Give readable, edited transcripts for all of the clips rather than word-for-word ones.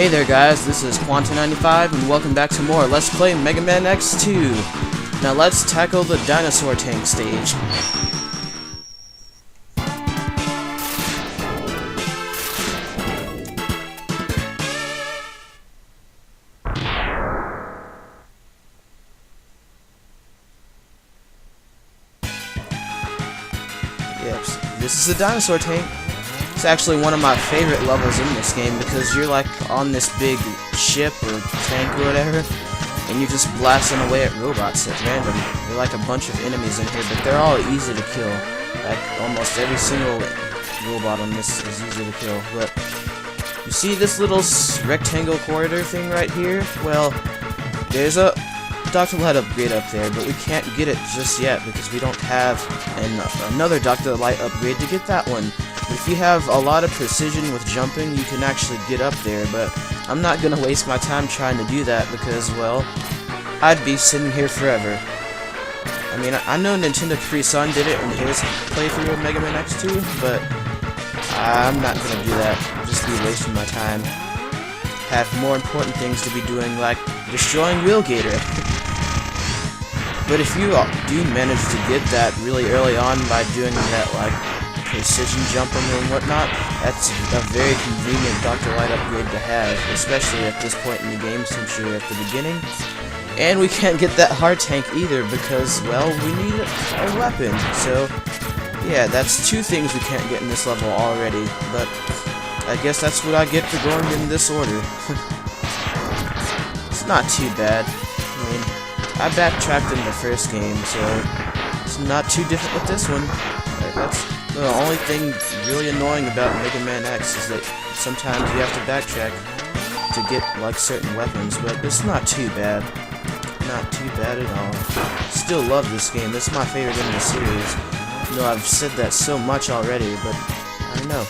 Hey there guys, this is Quanta95 and welcome back to more Let's Play Mega Man X2. Now let's tackle the Dinosaur Tank stage. Yep, this is the Dinosaur Tank. It's actually one of my favorite levels in this game because you're like on this big ship or tank or whatever, and you're just blasting away at robots at random. You're like a bunch of enemies in here, but they're all easy to kill. Like almost every single robot on this is easy to kill. But you see this little rectangle corridor thing right here? Well, there's a Dr. Light upgrade up there, but we can't get it just yet because we don't have another Dr. Light upgrade to get that one. If you have a lot of precision with jumping, you can actually get up there, but I'm not gonna waste my time trying to do that because, well, I'd be sitting here forever. I mean, I know Nintendo Capri Sun did it in his playthrough of Mega Man X2, but I'm not gonna do that. I'll just be wasting my time. Have more important things to be doing, like destroying Wheel Gator. But if you do manage to get that really early on by doing that, like, precision jumping and whatnot, that's a very convenient Dr. Light upgrade to have, especially at this point in the game since you're at the beginning. And we can't get that hard tank either because, well, we need a weapon. So, yeah, that's two things we can't get in this level already, but I guess that's what I get for going in this order. It's not too bad. I mean, I backtracked in the first game, so it's not too different with this one. That's the only thing really annoying about Mega Man X is that sometimes you have to backtrack to get, like, certain weapons, but it's not too bad. Not too bad at all. Still love this game. It's my favorite in the series. You know, I've said that so much already, but I don't know.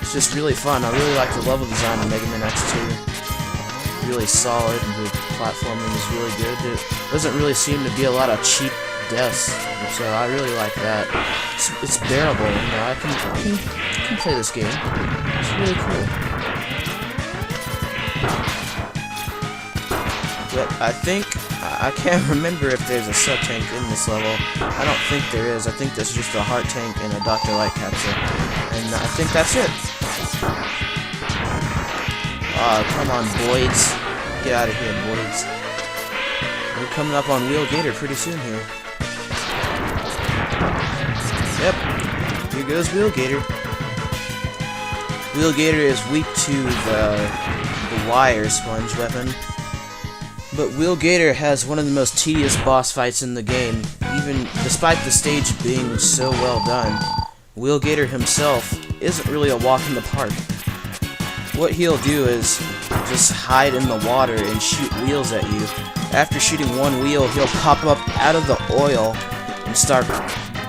It's just really fun. I really like the level design of Mega Man X2. Really solid, and the platforming is really good. There doesn't really seem to be a lot of cheap deaths, so I really like that. It's bearable, you know, I can play this game. It's really cool. But I think, I can't remember if there's a sub-tank in this level. I don't think there is. I think there's just a heart tank and a Dr. Light capsule. And I think that's it. Come on, boys. Get out of here, boys. We're coming up on Wheel Gator pretty soon here. Yep, here goes Wheel Gator. Wheel Gator is weak to the wire sponge weapon, but Wheel Gator has one of the most tedious boss fights in the game. Even despite the stage being so well done, Wheel Gator himself isn't really a walk in the park. What he'll do is just hide in the water and shoot wheels at you. After shooting one wheel, he'll pop up out of the oil and start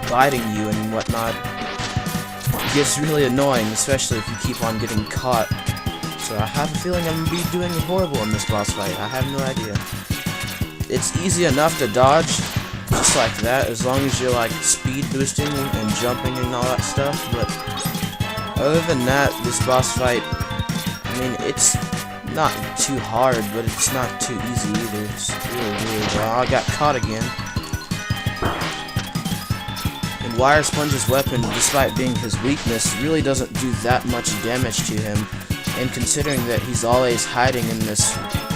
biting you and whatnot. It gets really annoying, especially if you keep on getting caught. So I have a feeling I'm going to be doing horrible in this boss fight. I have no idea. It's easy enough to dodge, just like that, as long as you're like speed boosting and jumping and all that stuff. But other than that, this boss fight, I mean, it's not too hard, but it's not too easy either. It's really well. I got caught again. And Wire Sponge's weapon, despite being his weakness, really doesn't do that much damage to him. And considering that he's always hiding in this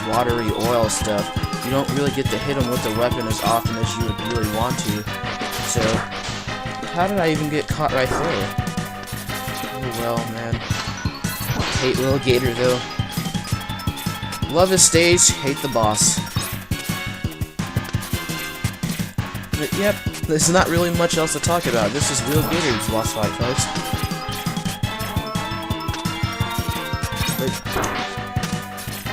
watery oil stuff, you don't really get to hit him with the weapon as often as you would really want to. So, how did I even get caught right there? Oh well, man. Hate Wheel Gator though. Love his stage, hate the boss. But yep, there's not really much else to talk about. This is Wheel Gator's boss fight, folks. But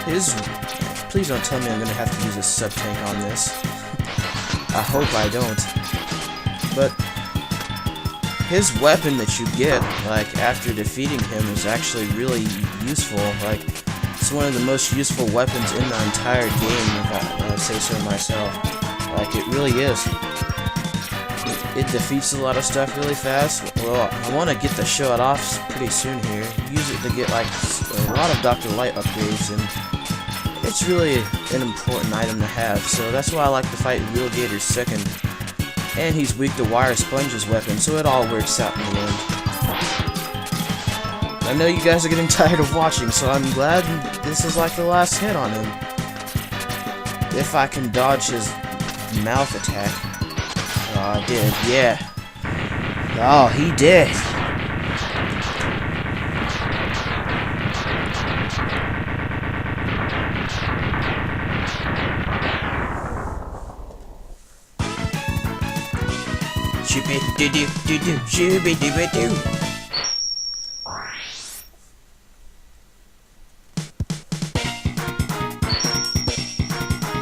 please don't tell me I'm gonna have to use a sub-tank on this. I hope I don't. But his weapon that you get, like, after defeating him is actually really useful. Like, it's one of the most useful weapons in the entire game, if I say so myself. Like, it really is. it defeats a lot of stuff really fast. Well, I want to get the shot off pretty soon here. Use it to get like a lot of Dr. Light upgrades, and it's really an important item to have. So that's why I like to fight Wheel Gator second. And he's weak to Wire Sponge's weapon, so it all works out in the end. I know you guys are getting tired of watching, so I'm glad this is like the last hit on him. If I can dodge his mouth attack. Oh, I did, yeah. Oh, he did. Shooby-doo-doo-doo-doo, shooby-doo-doo-doo.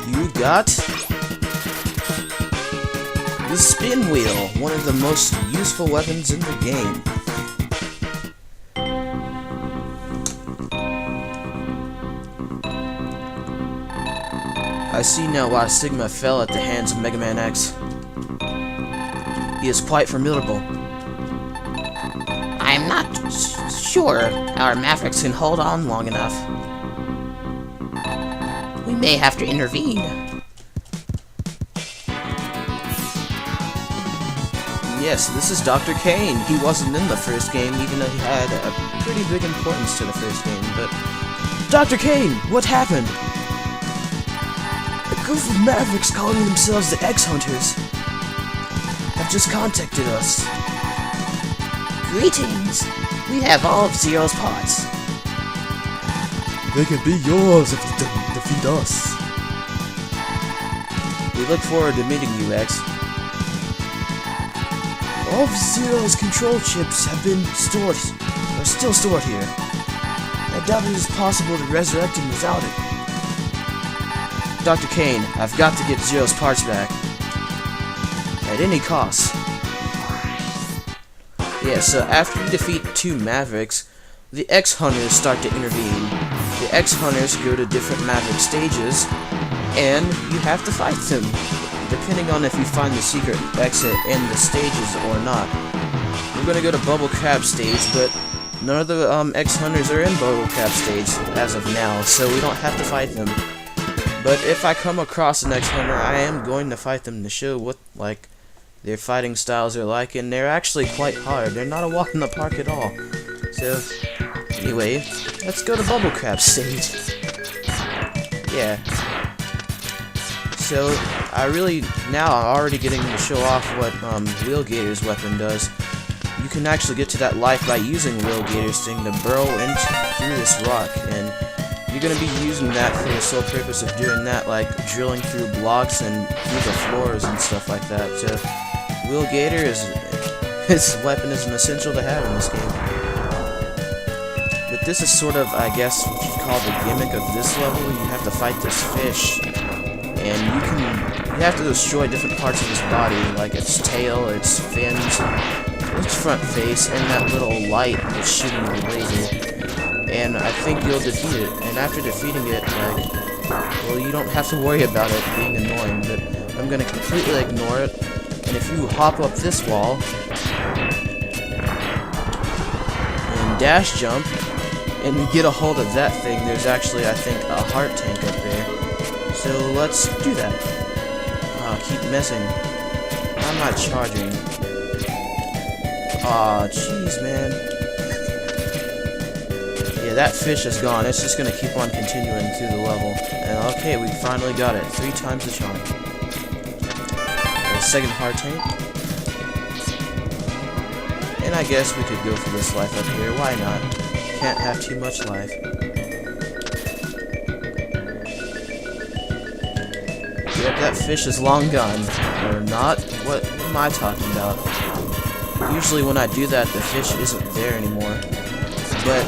You got the spin wheel, one of the most useful weapons in the game. I see now why Sigma fell at the hands of Mega Man X. He is quite formidable. I'm not sure our Mavericks can hold on long enough. We may have to intervene. Yes, this is Dr. Kane. He wasn't in the first game, even though he had a pretty big importance to the first game, but... Dr. Kane, what happened? A group of Mavericks calling themselves the X-Hunters have just contacted us. Greetings! We have all of Zero's parts. They can be yours if you defeat us. We look forward to meeting you, X. All of Zero's control chips have been stored, are still stored here. I doubt it is possible to resurrect him without it. Dr. Kane, I've got to get Zero's parts back. At any cost. Yeah, so after you defeat 2 Mavericks, the X-Hunters start to intervene. The X-Hunters go to different Maverick stages, and you have to fight them, depending on if you find the secret exit in the stages or not. We're gonna go to Bubble Crab stage, but none of the X-Hunters are in Bubble Crab stage as of now, so we don't have to fight them. But if I come across an X-Hunter, I am going to fight them to show what, like, their fighting styles are like, and they're actually quite hard. They're not a walk in the park at all. So, anyway, let's go to Bubble Crab stage. Yeah. So, now I'm already getting to show off what Wheel Gator's weapon does. You can actually get to that life by using Wheel Gator's thing to burrow through this rock, and you're going to be using that for the sole purpose of doing that, like drilling through blocks and through the floors and stuff like that. So, Wheel Gator his weapon is an essential to have in this game. But this is sort of, I guess, what you call the gimmick of this level. You have to fight this fish, and you have to destroy different parts of his body, like its tail, its fins, its front face, and that little light that's shooting the laser. And I think you'll defeat it. And after defeating it, like, well, you don't have to worry about it being annoying, but I'm gonna completely ignore it. And if you hop up this wall and dash jump and you get a hold of that thing, there's actually, I think, a heart tank up there. So let's do that. Keep missing. I'm not charging. Aw, jeez, man. Yeah, that fish is gone. It's just gonna keep on continuing through the level. And okay, we finally got it. 3 times the charm. Second heart tank. And I guess we could go for this life up here. Why not? Can't have too much life. Yep, that fish is long gone. Or not? What am I talking about? Usually when I do that, the fish isn't there anymore. But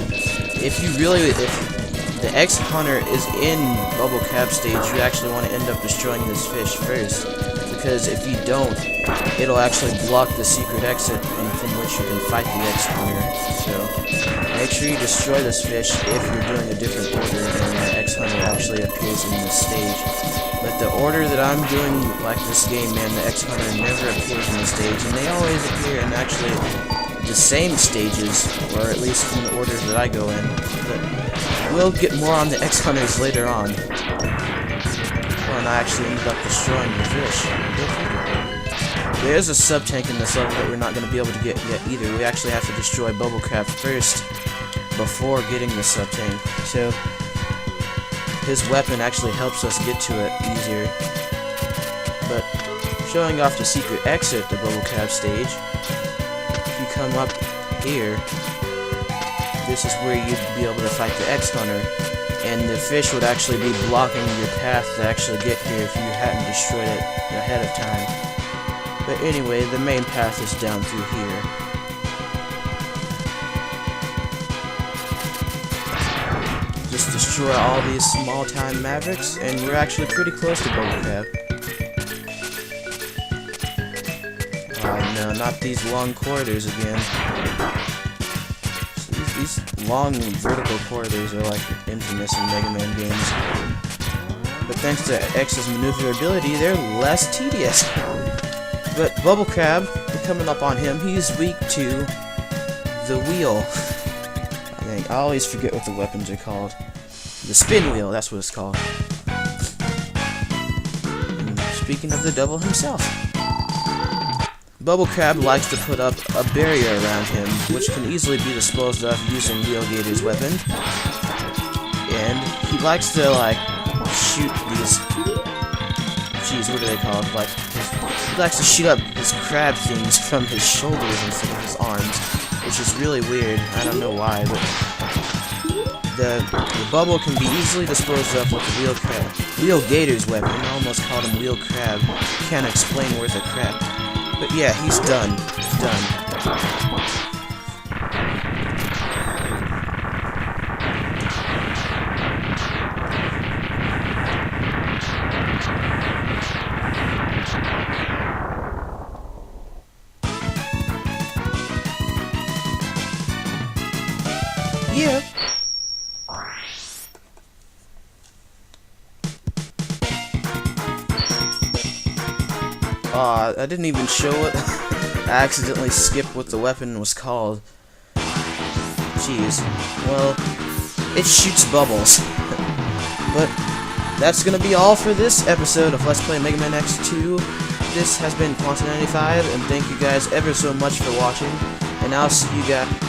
if the X-Hunter is in Bubble Crab stage, you actually want to end up destroying this fish first. Because if you don't, it'll actually block the secret exit and from which you can fight the X-Hunter. So, make sure you destroy this fish if you're doing a different order than the X-Hunter actually appears in this stage. But the order that I'm doing, like this game, man, the X-Hunter never appears in the stage, and they always appear in actually the same stages, or at least in the orders that I go in. But we'll get more on the X-Hunters later on. Well, and I actually ended up destroying the fish. There's a sub-tank in this level that we're not going to be able to get yet either. We actually have to destroy Bubble Crab first before getting the sub-tank. So his weapon actually helps us get to it easier. But showing off the secret exit to Bubble Crab stage, if you come up here, this is where you'd be able to fight the X-Hunter. And the fish would actually be blocking your path to actually get here if you hadn't destroyed it ahead of time. But anyway, the main path is down through here. Just destroy all these small-time mavericks, and we're actually pretty close to Bubble Crab. Oh no, not these long corridors again. These long vertical corridors are like infamous in Mega Man games. But thanks to X's maneuverability, they're less tedious. But Bubble Crab, we're coming up on him, he's weak to the wheel. I always forget what the weapons are called. The spin wheel, that's what it's called. And speaking of the devil himself, Bubble Crab likes to put up a barrier around him, which can easily be disposed of using Wheel Gator's weapon. And he likes to, like, shoot these... Jeez, what are they called? Like, he likes to shoot up his crab things from his shoulders instead of his arms, which is really weird. I don't know why, but the bubble can be easily disposed of with the Wheel Gator's weapon. I almost called him Wheel Crab. Can't explain worth a crap. But yeah, he's done. He's done. Yeah. I didn't even show it. I accidentally skipped what the weapon was called. Jeez. Well, it shoots bubbles. But that's gonna be all for this episode of Let's Play Mega Man X2. This has been Quanta95, and thank you guys ever so much for watching. And I'll see you guys.